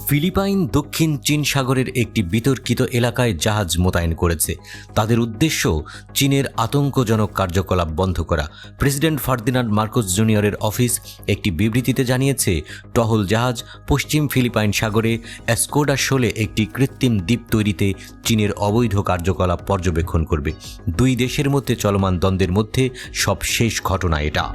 Philippine দক্ষিণ চীন সাগরের একটি বিতর্কিত এলাকায় জাহাজ মোতায়েন করেছে। তাদের উদ্দেশ্য চীনের আতঙ্কজনক কার্যকলাপ বন্ধ করা। প্রেসিডেন্ট ফার্দিনান্ড মার্কোস জুনিয়রের অফিস একটি বিবৃতিতে জানিয়েছে, টহল জাহাজ পশ্চিম ফিলিপাইন সাগরে এসকোডা শোলে একটি কৃত্রিম দ্বীপ তৈরিতে চীনের অবৈধ কার্যকলাপ পর্যবেক্ষণ করবে। দুই দেশের মধ্যে চলমান দ্বন্দ্বের মধ্যে সবশেষ ঘটনা এটা।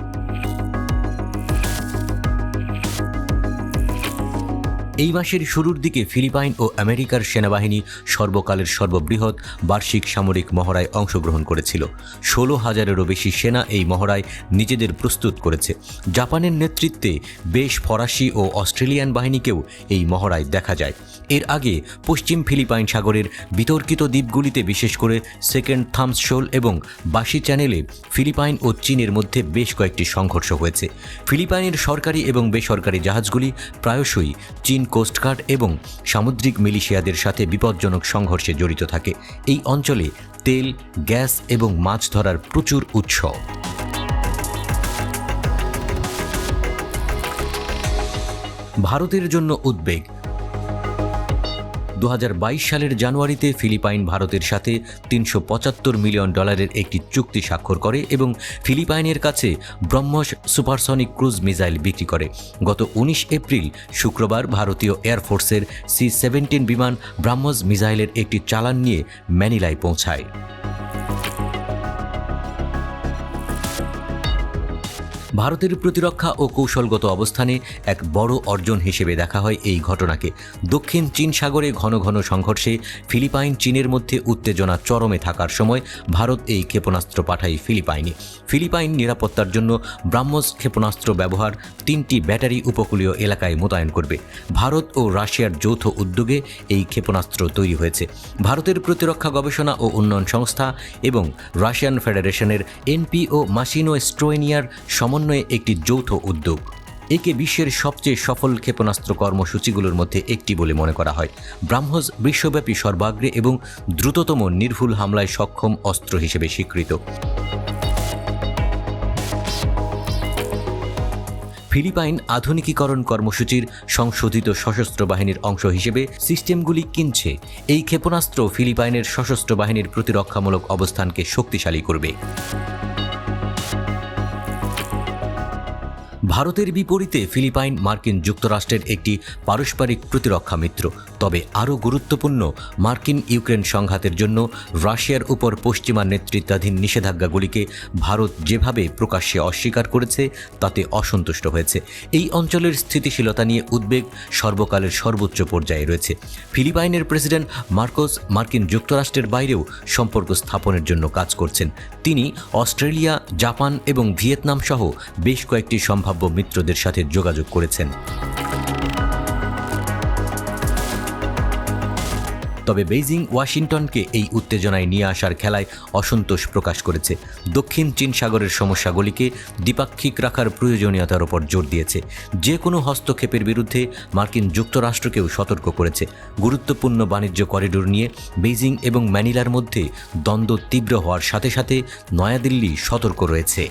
এই মাসের শুরুর দিকে ফিলিপাইন ও আমেরিকার সেনাবাহিনী সর্বকালের সর্ববৃহৎ বার্ষিক সামরিক মহড়ায় অংশগ্রহণ করেছিল। 16,000-এরও বেশি সেনা এই মহড়ায় নিজেদের প্রস্তুত করেছে। জাপানের নেতৃত্বে বেশ ফরাসি ও অস্ট্রেলিয়ান বাহিনীকেও এই মহড়ায় দেখা যায়। এর আগে পশ্চিম ফিলিপাইন সাগরের বিতর্কিত দ্বীপগুলিতে, বিশেষ করে সেকেন্ড থামস শোল এবং বাসি চ্যানেলে ফিলিপাইন ও চীনের মধ্যে বেশ কয়েকটি সংঘর্ষ হয়েছে। ফিলিপাইনের সরকারি এবং বেসরকারি জাহাজগুলি প্রায়শই চীন কোস্টগার্ড এবং সামুদ্রিক মিলিশিয়াদের সাথে বিপজ্জনক সংঘর্ষে জড়িত থাকে। এই অঞ্চলে তেল, গ্যাস এবং মাছ ধরার প্রচুর উৎস। ভারতের জন্য উদ্বেগ। 2022 সালের জানুয়ারিতে ফিলিপাইন ভারতের সাথে $375 মিলিয়ন একটি চুক্তি স্বাক্ষর করে এবং ফিলিপাইনের কাছে ব্রহ্মস সুপারসনিক ক্রুজ মিসাইল বিক্রি করে। গত 19 এপ্রিল শুক্রবার ভারতীয় এয়ারফোর্সের C-17 বিমান ব্রহ্মস মিসাইলের একটি চালান নিয়ে ম্যানিলায় পৌঁছায়। ভারতের প্রতিরক্ষা ও কৌশলগত অবস্থানে এক বড় অর্জন হিসেবে দেখা হয় এই ঘটনাকে। দক্ষিণ চীন সাগরে ঘন ঘন সংঘর্ষে ফিলিপাইন চীনের মধ্যে উত্তেজনা চরমে থাকার সময় ভারত এই ক্ষেপণাস্ত্র পাঠায় ফিলিপাইনে। ফিলিপাইন নিরাপত্তার জন্য ব্রাহ্মস ক্ষেপণাস্ত্র ব্যবহার 3টি ব্যাটারি উপকূলীয় এলাকায় মোতায়েন করবে। ভারত ও রাশিয়ার যৌথ উদ্যোগে এই ক্ষেপণাস্ত্র তৈরি হয়েছে। ভারতের প্রতিরক্ষা গবেষণা ও উন্নয়ন সংস্থা এবং রাশিয়ান ফেডারেশনের NPO মাসিনো স্ট্রোয়েনিয়ার সমন্বয়ে একটি যৌথ উদ্যোগ। একে বিশ্বের সবচেয়ে সফল ক্ষেপণাস্ত্র কর্মসূচিগুলোর মধ্যে একটি বলে মনে করা হয়। ব্রাহ্মস বিশ্বব্যাপী সর্বাগ্রে এবং দ্রুততম নির্ভুল হামলায় সক্ষম অস্ত্র হিসেবে স্বীকৃত। ফিলিপাইন আধুনিকীকরণ কর্মসূচির সংশোধিত সশস্ত্র বাহিনীর অংশ হিসেবে সিস্টেমগুলি কিনছে। এই ক্ষেপণাস্ত্র ফিলিপাইনের সশস্ত্র বাহিনীর প্রতিরক্ষামূলক অবস্থানকে শক্তিশালী করবে। ভারতের বিপরীতে ফিলিপাইন মার্কিন যুক্তরাষ্ট্রের একটি পারস্পরিক প্রতিরক্ষা মিত্র। তবে আরও গুরুত্বপূর্ণ, মার্কিন ইউক্রেন সংঘাতের জন্য রাশিয়ার উপর পশ্চিমা নেতৃত্বাধীন নিষেধাজ্ঞাগুলিকে ভারত যেভাবে প্রকাশ্যে অস্বীকার করেছে তাতে অসন্তুষ্ট হয়েছে। এই অঞ্চলের স্থিতিশীলতা নিয়ে উদ্বেগ সর্বকালের সর্বোচ্চ পর্যায়ে রয়েছে। ফিলিপাইনের প্রেসিডেন্ট মার্কোস মার্কিন যুক্তরাষ্ট্রের বাইরেও সম্পর্ক স্থাপনের জন্য কাজ করছেন। তিনি অস্ট্রেলিয়া, জাপান এবং ভিয়েতনাম সহ বেশ কয়েকটি সম্ভাব্য মিত্রদের সাথে যোগাযোগ করেছেন। তবে বেইজিং ওয়াশিংটনকে এই উত্তেজনায় নিয়ে আসার খেলায় অসন্তোষ প্রকাশ করেছে। দক্ষিণ চীন সাগরের সমস্যাগুলিকে দ্বিপাক্ষিক রাখার প্রয়োজনীয়তার উপর জোর দিয়েছে। যে কোনো হস্তক্ষেপের বিরুদ্ধে মার্কিন যুক্তরাষ্ট্রকেও সতর্ক করেছে। গুরুত্বপূর্ণ বাণিজ্য করিডোর নিয়ে বেইজিং এবং ম্যানিলার মধ্যে দ্বন্দ্ব তীব্র হওয়ার সাথে সাথে নয়াদিল্লি সতর্ক রয়েছে।